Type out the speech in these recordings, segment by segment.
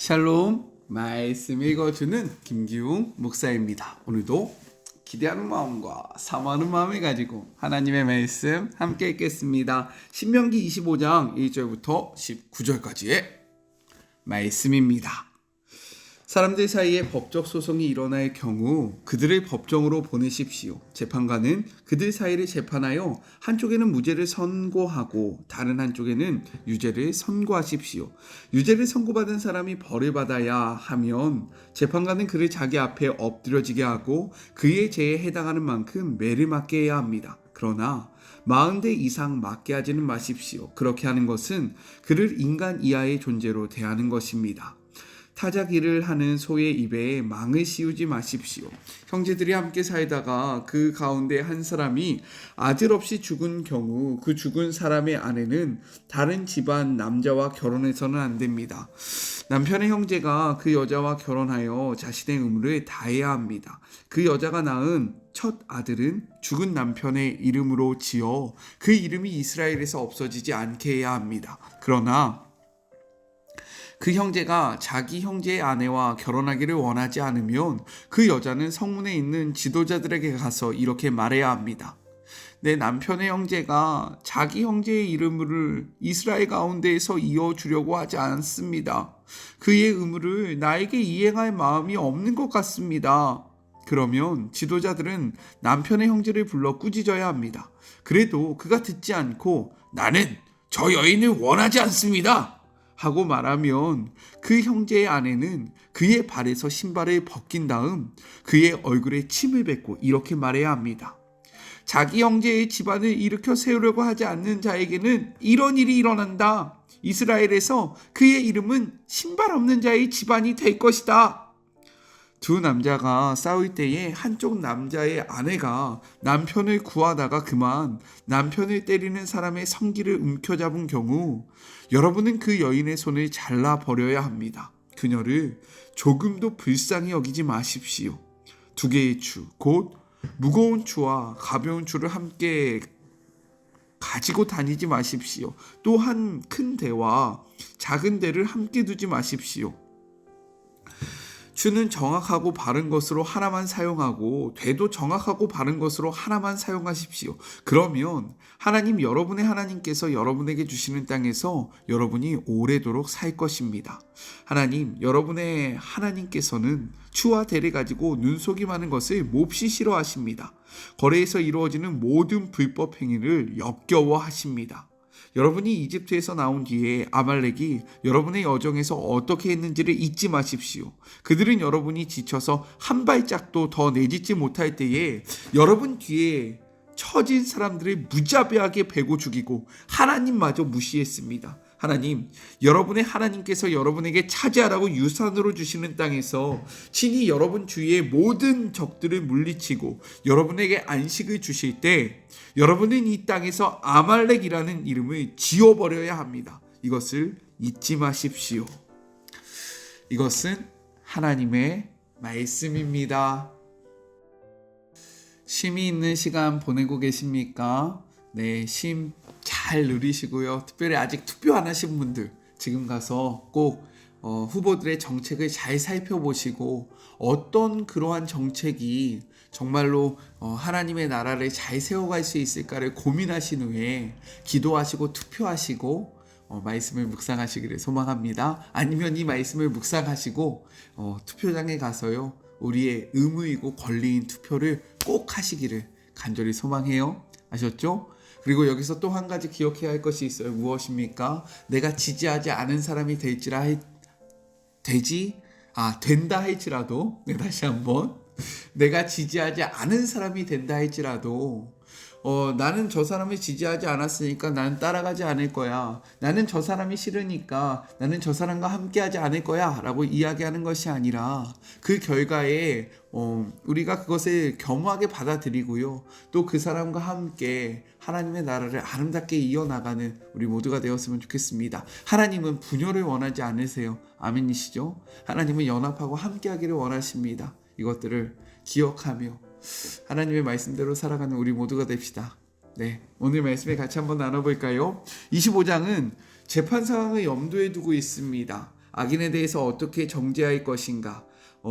샬롬, 말씀 읽어주는 김기웅 목사입니다. 오늘도 기대하는 마음과 사모하는 마음을 가지고 하나님의 말씀 함께 읽겠습니다. 신명기 25장 1절부터 19절까지의 말씀입니다. 사람들 사이에 법적 소송이 일어날 경우 그들을 법정으로 보내십시오. 재판관은 그들 사이를 재판하여 한쪽에는 무죄를 선고하고 다른 한쪽에는 유죄를 선고하십시오. 유죄를 선고받은 사람이 벌을 받아야 하면 재판관은 그를 자기 앞에 엎드려지게 하고 그의 죄에 해당하는 만큼 매를 맞게 해야 합니다. 그러나 40대 이상 맞게 하지는 마십시오. 그렇게 하는 것은 그를 인간 이하의 존재로 대하는 것입니다. 타자기를 하는 소의 입에 망을 씌우지 마십시오. 형제들이 함께 살다가 그 가운데 한 사람이 아들 없이 죽은 경우 그 죽은 사람의 아내는 다른 집안 남자와 결혼해서는 안 됩니다. 남편의 형제가 그 여자와 결혼하여 자신의 의무를 다해야 합니다. 그 여자가 낳은 첫 아들은 죽은 남편의 이름으로 지어 그 이름이 이스라엘에서 없어지지 않게 해야 합니다. 그러나 그 형제가 자기 형제의 아내와 결혼하기를 원하지 않으면 그 여자는 성문에 있는 지도자들에게 가서 이렇게 말해야 합니다. 내 남편의 형제가 자기 형제의 이름을 이스라엘 가운데에서 이어주려고 하지 않습니다. 그의 의무를 나에게 이행할 마음이 없는 것 같습니다. 그러면 지도자들은 남편의 형제를 불러 꾸짖어야 합니다. 그래도 그가 듣지 않고 나는 저 여인을 원하지 않습니다 하고 말하면 그 형제의 아내는 그의 발에서 신발을 벗긴 다음 그의 얼굴에 침을 뱉고 이렇게 말해야 합니다. 자기 형제의 집안을 일으켜 세우려고 하지 않는 자에게는 이런 일이 일어난다. 이스라엘에서 그의 이름은 신발 없는 자의 집안이 될 것이다. 두 남자가 싸울 때에 한쪽 남자의 아내가 남편을 구하다가 그만 남편을 때리는 사람의 성기를 움켜잡은 경우 여러분은 그 여인의 손을 잘라버려야 합니다. 그녀를 조금도 불쌍히 여기지 마십시오. 두 개의 추, 곧 무거운 추와 가벼운 추를 함께 가지고 다니지 마십시오. 또한 큰 대와 작은 대를 함께 두지 마십시오. 추는 정확하고 바른 것으로 하나만 사용하고 되도 정확하고 바른 것으로 하나만 사용하십시오. 그러면 하나님 여러분의 하나님께서 여러분에게 주시는 땅에서 여러분이 오래도록 살 것입니다. 하나님 여러분의 하나님께서는 추와 대를 가지고 눈속이 많은 것을 몹시 싫어하십니다. 거래에서 이루어지는 모든 불법 행위를 역겨워하십니다. 여러분이 이집트에서 나온 뒤에 아말렉이 여러분의 여정에서 어떻게 했는지를 잊지 마십시오. 그들은 여러분이 지쳐서 한 발짝도 더 내딛지 못할 때에 여러분 뒤에 처진 사람들을 무자비하게 베고 죽이고 하나님마저 무시했습니다. 하나님, 여러분의 하나님께서 여러분에게 차지하라고 유산으로 주시는 땅에서 친히 여러분 주위의 모든 적들을 물리치고 여러분에게 안식을 주실 때 여러분은 이 땅에서 아말렉이라는 이름을 지워버려야 합니다. 이것을 잊지 마십시오. 이것은 하나님의 말씀입니다. 쉼이 있는 시간 보내고 계십니까? 네, 쉼 잘 누리시고요. 특별히 아직 투표 안 하신 분들 지금 가서 꼭 후보들의 정책을 잘 살펴보시고 어떤 그러한 정책이 정말로 하나님의 나라를 잘 세워갈 수 있을까를 고민하신 후에 기도하시고 투표하시고 말씀을 묵상하시기를 소망합니다. 아니면 이 말씀을 묵상하시고 투표장에 가서요 우리의 의무이고 권리인 투표를 꼭 하시기를 간절히 소망해요. 아셨죠? 그리고 여기서 또 한 가지 기억해야 할 것이 있어요. 무엇입니까? 내가 지지하지 않은 사람이 된다 할지라도 다시 한번 내가 지지하지 않은 사람이 된다 할지라도 나는 저 사람을 지지하지 않았으니까 나는 따라가지 않을 거야. 나는 저 사람이 싫으니까 나는 저 사람과 함께하지 않을 거야 라고 이야기하는 것이 아니라 그 결과에 우리가 그것을 겸허하게 받아들이고요. 또 그 사람과 함께 하나님의 나라를 아름답게 이어나가는 우리 모두가 되었으면 좋겠습니다. 하나님은 분열을 원하지 않으세요. 아멘이시죠? 하나님은 연합하고 함께하기를 원하십니다. 이것들을 기억하며 하나님의 말씀대로 살아가는 우리 모두가 됩시다. 네, 오늘 말씀에 같이 한번 나눠볼까요? 25장은 재판 상황을 염두에 두고 있습니다. 악인에 대해서 어떻게 정죄할 것인가?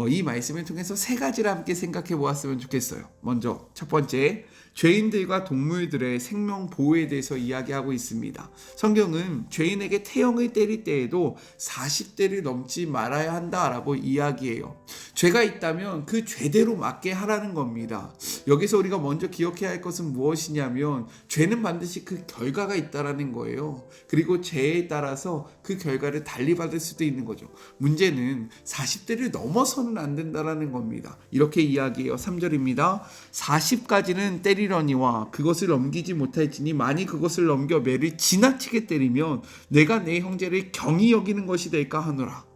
이 말씀을 통해서 세 가지를 함께 생각해 보았으면 좋겠어요. 먼저 첫 번째, 죄인들과 동물들의 생명 보호에 대해서 이야기하고 있습니다. 성경은 죄인에게 태형을 때릴 때에도 40대를 넘지 말아야 한다라고 이야기해요. 죄가 있다면 그 죄대로 맞게 하라는 겁니다. 여기서 우리가 먼저 기억해야 할 것은 무엇이냐면 죄는 반드시 그 결과가 있다라는 거예요. 그리고 죄에 따라서 그 결과를 달리 받을 수도 있는 거죠. 문제는 40대를 넘어서는 안 된다라는 겁니다. 이렇게 이야기해요. 3절입니다. 40까지는 때리려니와 그것을 넘기지 못할지니 만일 그것을 넘겨 매를 지나치게 때리면 내가 내 형제를 경히 여기는 것이 될까 하노라.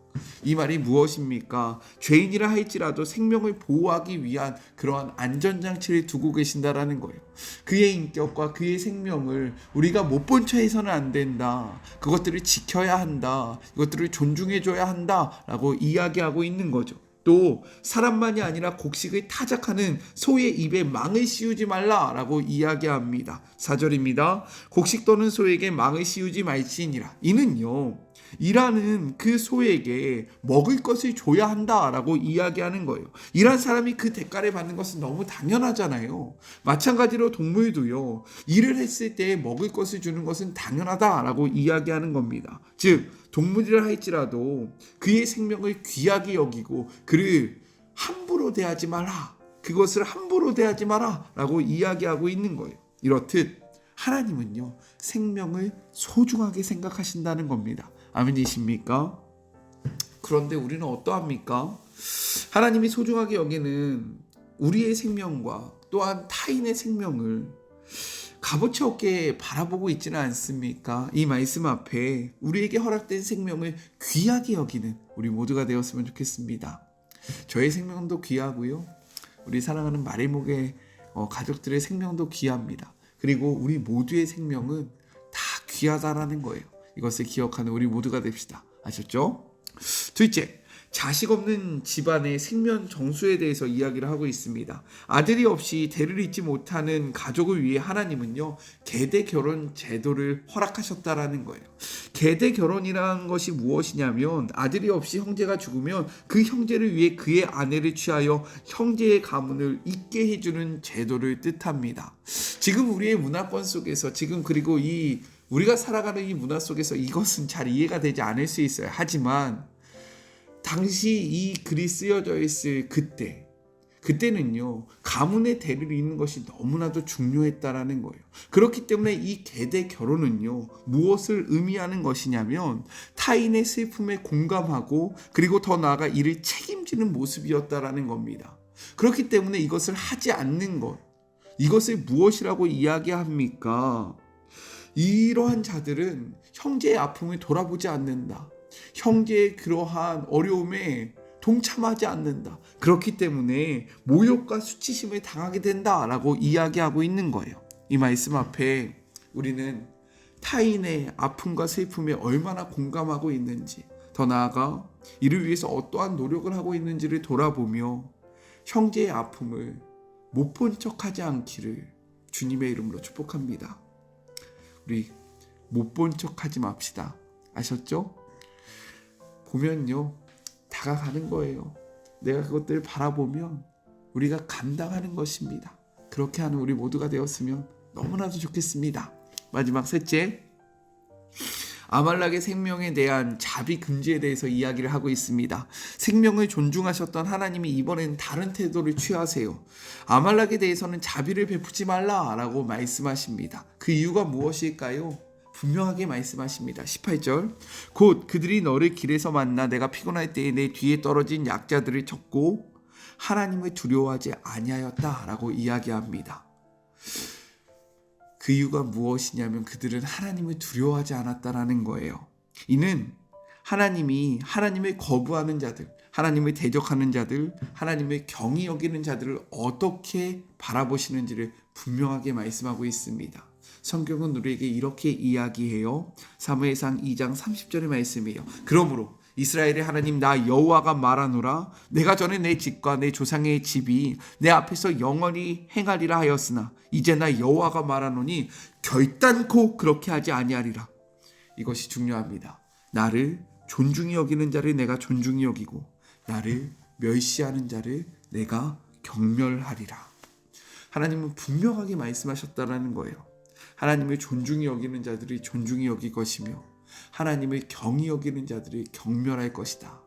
이 말이 무엇입니까? 죄인이라 할지라도 생명을 보호하기 위한 그러한 안전장치를 두고 계신다라는 거예요. 그의 인격과 그의 생명을 우리가 못 본 채 해서는 안 된다. 그것들을 지켜야 한다. 이것들을 존중해줘야 한다라고 이야기하고 있는 거죠. 또 사람만이 아니라 곡식을 타작하는 소의 입에 망을 씌우지 말라라고 이야기합니다. 4절입니다. 곡식 떠는 소에게 망을 씌우지 말지니라. 이는요, 일하는 그 소에게 먹을 것을 줘야 한다라고 이야기하는 거예요. 일한 사람이 그 대가를 받는 것은 너무 당연하잖아요. 마찬가지로 동물도요, 일을 했을 때 먹을 것을 주는 것은 당연하다라고 이야기하는 겁니다. 즉 동물이라 할지라도 그의 생명을 귀하게 여기고 그를 함부로 대하지 마라. 그것을 함부로 대하지 마라 라고 이야기하고 있는 거예요. 이렇듯 하나님은요, 생명을 소중하게 생각하신다는 겁니다. 아멘이십니까? 그런데 우리는 어떠합니까? 하나님이 소중하게 여기는 우리의 생명과 또한 타인의 생명을 값어치 없게 바라보고 있지는 않습니까? 이 말씀 앞에 우리에게 허락된 생명을 귀하게 여기는 우리 모두가 되었으면 좋겠습니다. 저의 생명도 귀하고요, 우리 사랑하는 마리목의 가족들의 생명도 귀합니다. 그리고 우리 모두의 생명은 다 귀하다라는 거예요. 이것을 기억하는 우리 모두가 됩시다. 아셨죠? 둘째, 자식 없는 집안의 생명 정수에 대해서 이야기를 하고 있습니다. 아들이 없이 대를 잇지 못하는 가족을 위해 하나님은요, 계대 결혼 제도를 허락하셨다라는 거예요. 계대 결혼이라는 것이 무엇이냐면 아들이 없이 형제가 죽으면 그 형제를 위해 그의 아내를 취하여 형제의 가문을 잇게 해주는 제도를 뜻합니다. 지금 우리의 문화권 속에서 그리고 우리가 살아가는 이 문화 속에서 이것은 잘 이해가 되지 않을 수 있어요. 하지만 당시 이 글이 쓰여져 있을 그때는요, 가문의 대를 잇는 것이 너무나도 중요했다라는 거예요. 그렇기 때문에 이 계대 결혼은요, 무엇을 의미하는 것이냐면 타인의 슬픔에 공감하고 그리고 더 나아가 이를 책임지는 모습이었다라는 겁니다. 그렇기 때문에 이것을 하지 않는 것, 이것을 무엇이라고 이야기합니까? 이러한 자들은 형제의 아픔을 돌아보지 않는다. 형제의 그러한 어려움에 동참하지 않는다. 그렇기 때문에 모욕과 수치심을 당하게 된다라고 이야기하고 있는 거예요. 이 말씀 앞에 우리는 타인의 아픔과 슬픔에 얼마나 공감하고 있는지, 더 나아가 이를 위해서 어떠한 노력을 하고 있는지를 돌아보며 형제의 아픔을 못 본 척하지 않기를 주님의 이름으로 축복합니다. 우리 못 본 척하지 맙시다. 아셨죠? 보면요, 다가가는 거예요. 내가 그것들을 바라보면 우리가 감당하는 것입니다. 그렇게 하는 우리 모두가 되었으면 너무나도 좋겠습니다. 마지막 셋째, 아말렉의 생명에 대한 자비 금지에 대해서 이야기를 하고 있습니다. 생명을 존중하셨던 하나님이 이번엔 다른 태도를 취하세요. 아말렉에 대해서는 자비를 베푸지 말라라고 말씀하십니다. 그 이유가 무엇일까요? 분명하게 말씀하십니다. 18절, 곧 그들이 너를 길에서 만나 내가 피곤할 때에 내 뒤에 떨어진 약자들을 쳤고 하나님을 두려워하지 아니하였다라고 이야기합니다. 그 이유가 무엇이냐면 그들은 하나님을 두려워하지 않았다라는 거예요. 이는 하나님이 하나님을 거부하는 자들, 하나님을 대적하는 자들, 하나님을 경히 여기는 자들을 어떻게 바라보시는지를 분명하게 말씀하고 있습니다. 성경은 우리에게 이렇게 이야기해요. 사무엘상 2장 30절의 말씀이에요. 그러므로 이스라엘의 하나님 나 여호와가 말하노라, 내가 전에 내 집과 내 조상의 집이 내 앞에서 영원히 행하리라 하였으나 이제 나 여호와가 말하노니 결단코 그렇게 하지 아니하리라. 이것이 중요합니다. 나를 존중히 여기는 자를 내가 존중히 여기고 나를 멸시하는 자를 내가 경멸하리라. 하나님은 분명하게 말씀하셨다라는 거예요. 하나님을 존중히 여기는 자들이 존중히 여길 것이며 하나님을 경히 여기는 자들이 경멸할 것이다.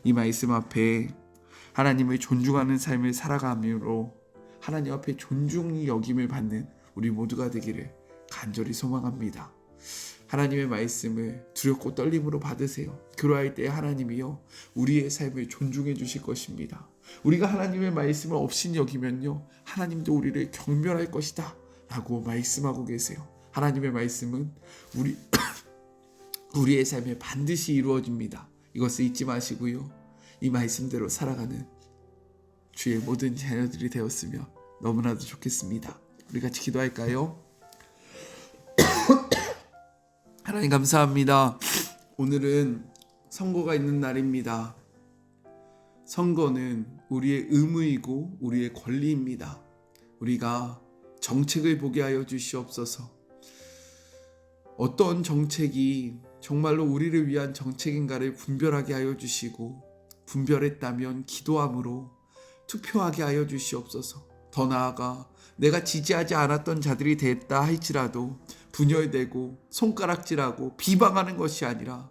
이 말씀 앞에 하나님을 존중하는 삶을 살아감으로 하나님 앞에 존중히 여김을 받는 우리 모두가 되기를 간절히 소망합니다. 하나님의 말씀을 두렵고 떨림으로 받으세요. 그러할 때 하나님이요 우리의 삶을 존중해 주실 것입니다. 우리가 하나님의 말씀을 없인 여기면요 하나님도 우리를 경멸할 것이다 라고 말씀하고 계세요. 하나님의 말씀은 우리의 삶에 반드시 이루어집니다. 이것을 잊지 마시고요 이 말씀대로 살아가는 주의 모든 자녀들이 되었으면 너무나도 좋겠습니다. 우리 같이 기도할까요? 하나님 감사합니다. 오늘은 선거가 있는 날입니다. 선거는 우리의 의무이고 우리의 권리입니다. 우리가 정책을 보게 하여 주시옵소서. 어떤 정책이 정말로 우리를 위한 정책인가를 분별하게 하여 주시고 분별했다면 기도함으로 투표하게 하여 주시옵소서. 더 나아가 내가 지지하지 않았던 자들이 됐다 할지라도 분열되고 손가락질하고 비방하는 것이 아니라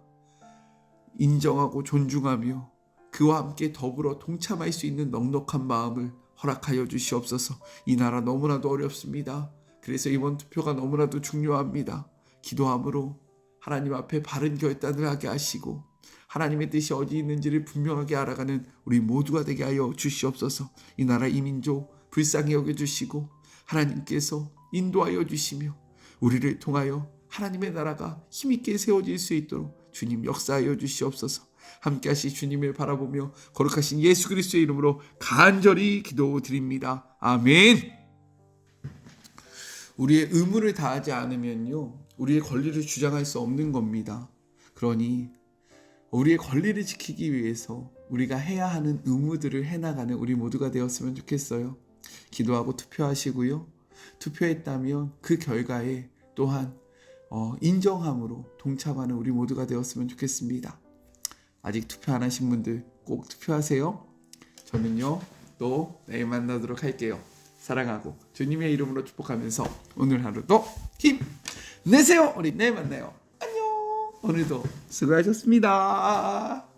인정하고 존중하며 그와 함께 더불어 동참할 수 있는 넉넉한 마음을 허락하여 주시옵소서. 이 나라 너무나도 어렵습니다. 그래서 이번 투표가 너무나도 중요합니다. 기도함으로 하나님 앞에 바른 결단을 하게 하시고 하나님의 뜻이 어디 있는지를 분명하게 알아가는 우리 모두가 되게 하여 주시옵소서. 이 나라 이 민족 불쌍히 여겨주시고 하나님께서 인도하여 주시며 우리를 통하여 하나님의 나라가 힘있게 세워질 수 있도록 주님 역사하여 주시옵소서. 함께하시 주님을 바라보며 거룩하신 예수 그리스도의 이름으로 간절히 기도드립니다. 아멘. 우리의 의무를 다하지 않으면요 우리의 권리를 주장할 수 없는 겁니다. 그러니 우리의 권리를 지키기 위해서 우리가 해야 하는 의무들을 해나가는 우리 모두가 되었으면 좋겠어요. 기도하고 투표하시고요. 투표했다면 그 결과에 또한 인정함으로 동참하는 우리 모두가 되었으면 좋겠습니다. 아직 투표 안 하신 분들 꼭 투표하세요. 저는요 또 내일 만나도록 할게요. 사랑하고 주님의 이름으로 축복하면서 오늘 하루도 힘내세요. 우리 내일 만나요. 안녕. 오늘도 수고하셨습니다.